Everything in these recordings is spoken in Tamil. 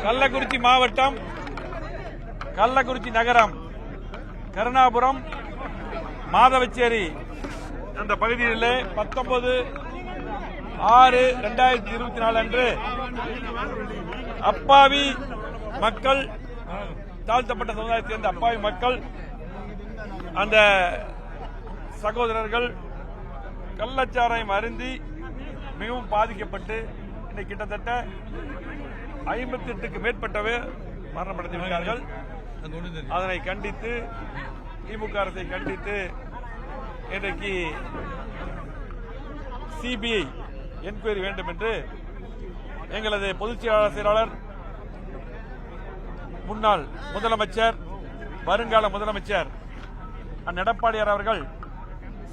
கள்ளக்குறிச்சி மாவட்டம் கள்ளக்குறிச்சி நகரம் கருணாபுரம் மாதவச்சேரி அந்த பகுதியில் 19/6/2024 அன்று அப்பாவி மக்கள், தாழ்த்தப்பட்ட சமுதாயத்தை சேர்ந்த அப்பாவி மக்கள், அந்த சகோதரர்கள் கள்ளச்சாராயம் அருந்தி மிகவும் பாதிக்கப்பட்டு இன்னைக்கு கிட்டத்தட்ட 58க்கு மேற்பட்டவர் மரணமடைந்திருக்கிறார்கள். அதனை கண்டித்து திமுக அரசை கண்டித்து இன்றைக்கு சிபிஐ என்கொயரி வேண்டும் என்று எங்களது பொதுச் செயலாளர், முன்னாள் முதலமைச்சர், வருங்கால முதலமைச்சர் எடப்பாடியார் அவர்கள்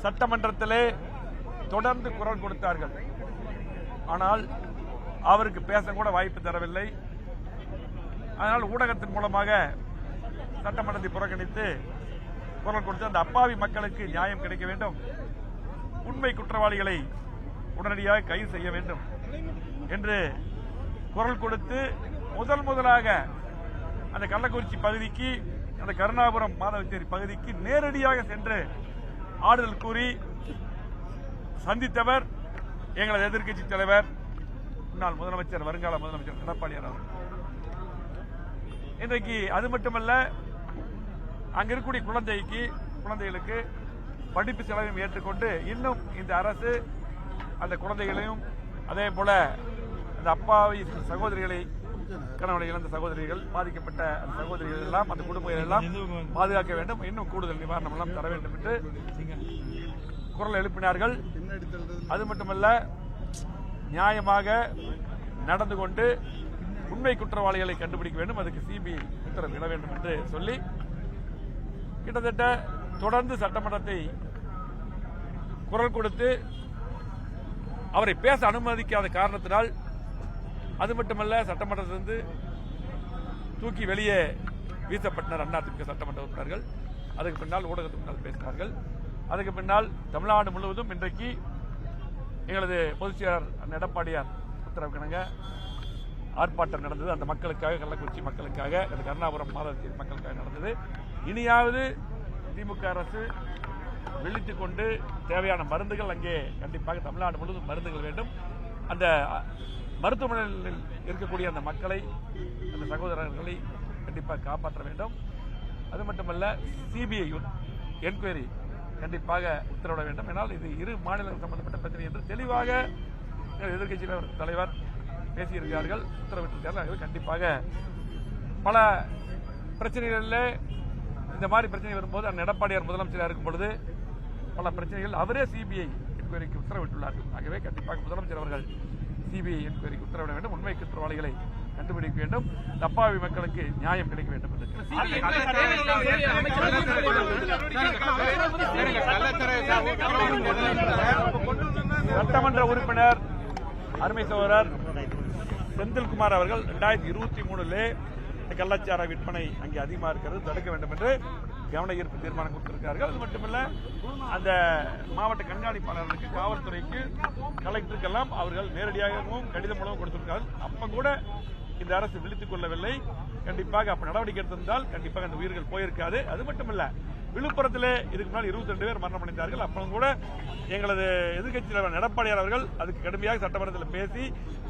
சட்டமன்றத்திலே தொடர்ந்து குரல் கொடுத்தார்கள். ஆனால் அவருக்கு பேச கூட வாய்ப்பு தரவில்லை. அதனால் ஊடகத்தின் மூலமாக சட்டமன்றத்தை புறக்கணித்து குரல் கொடுத்து அந்த அப்பாவி மக்களுக்கு நியாயம் கிடைக்க வேண்டும், உண்மை குற்றவாளிகளை உடனடியாக கைது செய்ய வேண்டும் என்று குரல் கொடுத்து முதலாக அந்த கள்ளக்குறிச்சி பகுதிக்கு, அந்த கருணாபுரம் மாதவச்சேரி பகுதிக்கு நேரடியாக சென்று ஆறுதல் கூறி சந்தித்தவர் எங்களது எதிர்க்கட்சி தலைவர், முன்னாள் முதலமைச்சர், வருங்கால முதலமைச்சர் எடப்பாடியார் அவர்கள். இன்றைக்கு அது மட்டுமல்ல, அங்க இருக்கக்கூடிய குழந்தைகளுக்கு படிப்பு செலவையும் ஏற்றுக்கொண்டு இன்னும் இந்த அரசு அந்த குழந்தைகளையும் அதே போல அந்த அப்பாவி சகோதரிகளை, கணவனை இழந்த சகோதரிகள், பாதிக்கப்பட்ட அந்த சகோதரிகள் எல்லாம், அந்த குடும்பங்கள் எல்லாம் பாதுகாக்க வேண்டும், இன்னும் கூடுதல் நிவாரணம் எல்லாம் தர வேண்டும் என்று குரல் எழுப்பினார்கள். அது மட்டுமல்ல, நியாயமாக நடந்து கொண்டு உண்மை குற்றவாளிகளை கண்டுபிடிக்க வேண்டும், அதுக்கு சிபிஐ உத்தரவிட வேண்டும் என்று சொல்லி கிட்டத்தட்ட தொடர்ந்து சட்டமன்றத்தை குரல் கொடுத்து அவரை பேச அனுமதிக்காத காரணத்தினால், அது மட்டுமல்ல, சட்டமன்றத்திலிருந்து தூக்கி வெளியே வீசப்பட்டனர் அதிமுக சட்டமன்ற உறுப்பினர்கள். அதுக்கு பின்னால் ஊடகத்துக்கு முன்னால் பேசினார்கள். அதுக்கு பின்னால் தமிழ்நாடு முழுவதும் இன்றைக்கு எங்களது பொதுச் செயலாளர் எடப்பாடியார் உத்தரவுக்கிணங்க ஆர்ப்பாட்டம் நடந்தது. அந்த மக்களுக்காக, கள்ளக்குறிச்சி மக்களுக்காக, அந்த கருணாபுரம் மாதவச்சேரி மக்களுக்காக நடந்தது. இனியாவது திமுக அரசு விழித்துக் கொண்டு தேவையான மருந்துகள் அங்கே கண்டிப்பாக தமிழ்நாடு முழுவதும் மருந்துகள் வேண்டும். அந்த மருத்துவமனையில் இருக்கக்கூடிய அந்த மக்களை, அந்த சகோதரர்களை கண்டிப்பாக காப்பாற்ற வேண்டும். அது மட்டுமல்ல, சிபிஐ என்கொயரி கண்டிப்பாக உத்தரவிட வேண்டும். என்னால் இது இரு மாநிலங்கள் சம்பந்தப்பட்ட பிரச்சனை என்று தெளிவாக எதிர்க்கட்சி தலைவர் பேசியிருக்கிறார்கள், உத்தரவிட்டிருக்கிறார்கள். கண்டிப்பாக பல பிரச்சனைகளில் இந்த மாதிரி பிரச்சனை வரும்போது அந்த எடப்பாடியார் முதலமைச்சராக இருக்கும் பொழுது பல பிரச்சனைகள் அவரே சிபிஐ என்கொயரிக்கு உத்தரவிட்டுள்ளார்கள். ஆகவே கண்டிப்பாக முதலமைச்சர் அவர்கள் சிபிஐ என்கொயரிக்கு உத்தரவிட வேண்டும், உண்மை குற்றவாளிகளை கண்டுபிடிக்க வேண்டும், அப்பாவி மக்களுக்கு நியாயம் கிடைக்க வேண்டும் என்று சட்டமன்ற உறுப்பினர் அருமை சகோதரர் செந்தில்குமார் அவர்கள் 2023 கள்ளச்சார விற்பனை அங்கே அதிகமாக இருக்கிறது, தடுக்க வேண்டும் என்று கவன ஈர்ப்பு தீர்மானம் கொடுத்திருக்கிறார்கள். அது மட்டுமல்ல, அந்த மாவட்ட கண்காணிப்பாளர்களுக்கு, காவல்துறைக்கு, கலெக்டருக்கெல்லாம் அவர்கள் நேரடியாகவும் கடிதம் மூலம் கொடுத்திருக்கிறார்கள். அப்ப கூட இந்த அரசு விழித்துக் கொள்ளவில்லை. கண்டிப்பாக அப்ப நடவடிக்கை எடுத்திருந்தால் கண்டிப்பாக அந்த உயிர்கள் போயிருக்காது. அது மட்டுமல்ல, விழுப்புரத்திலே இதுக்கு முன்னால் 22 பேர் மரணமடைந்தார்கள். அப்பவும் கூட எங்களது எதிர்க்கட்சி தலைவர் எடப்பாடியார் அவர்கள் அதுக்கு கடுமையாக சட்டமன்றத்தில் பேசி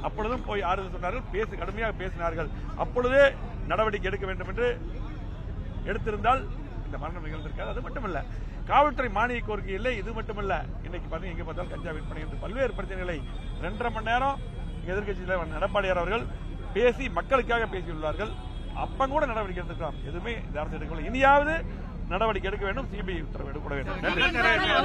அப்பொழுதும் போய் ஆறுதல் சொன்னார்கள், கடுமையாக பேசினார்கள். அப்பொழுதே நடவடிக்கை எடுக்க வேண்டும் என்று எடுத்திருந்தால் இந்த மரணம் நிகழ்ந்திருக்காது. அது மட்டுமல்ல, காவல்துறை மானிய கோரிக்கை இல்லை. இது மட்டுமல்ல, இன்னைக்கு பார்த்தீங்கன்னா எங்கே பார்த்தாலும் கஞ்சா விற்பனை என்று பல்வேறு பிரச்சனைகளை 2.5 மணி நேரம் எதிர்க்கட்சி தலைவர் எடப்பாடியார் அவர்கள் பேசி மக்களுக்காக பேசியுள்ளார்கள். அப்ப கூட நடவடிக்கை எடுத்துக்கலாம். எதுவுமே இந்த அரசு எடுக்கவில்லை. இனியாவது நடவடிக்கை எடுக்க வேண்டும், சிபிஐ உத்தரவு எடுக்க வேண்டும்.